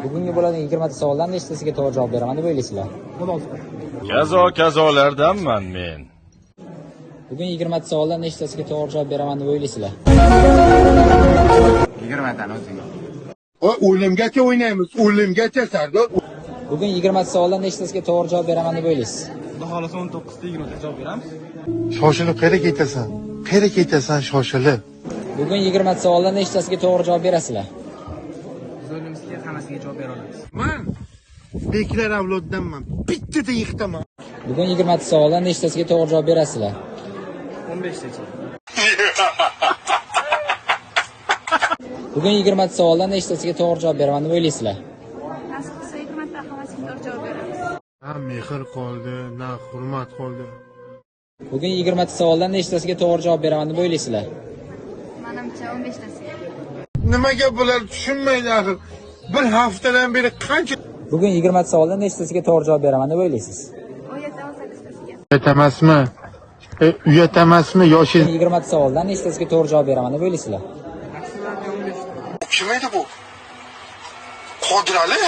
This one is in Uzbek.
Bugungi bo'ladigan 20 ta savoldan nechtasiga to'g'ri javob beraman deb o'ylaysizlar? 16. Kazolardanman men. Bugun 20 ta savoldan nechtasiga to'g'ri javob beraman deb o'ylaysizlar? 20 tani o'zing. O'limgacha o'ynaymiz, o'limgacha Sardor. Bugun 20 ta savoldan nechtasiga to'g'ri javob beraman deb o'ylaysiz? Xudo xolasa 19 ta 20 ta javob beramiz. Shoshilib qayerga ketasan? Qayerga ketasan shoshilib? Bugun 20 ta savoldan nechtasiga to'g'ri javob berasizlar? Biz o'ylaymizki, hammasiga javob bera olamiz. Men beklar avloddanman. Bittada yiqitaman. Bugun 20 ta savoldan nechtasiga to'g'ri javob berasizlar? 15 tacha. Bugun 20 ta savoldan nechtasiga to'g'ri javob beraman deb o'ylaysizlar? Nasib qilsa 20 ta hammasiga to'g'ri javob beramiz. Na mehr qoldi, na hurmat qoldi. Bugun 20 ta savoldan nechtasiga to'g'ri javob beraman deb o'ylaysizlar? Menimcha 15 tasi. Nimaga bular tushunmaydi axir? Bir haftadan beri qancha Bugun 20 ta savoldan nechtasiga to'g'ri javob beraman deb o'ylaysiz? 18 tasiga. uyat emasmi? Uyat emasmi yoshi? 20 ta savoldan nechtasiga to'g'ri javob beraman deb o'ylaysizlar? Kim edi bu? Qodir Ali?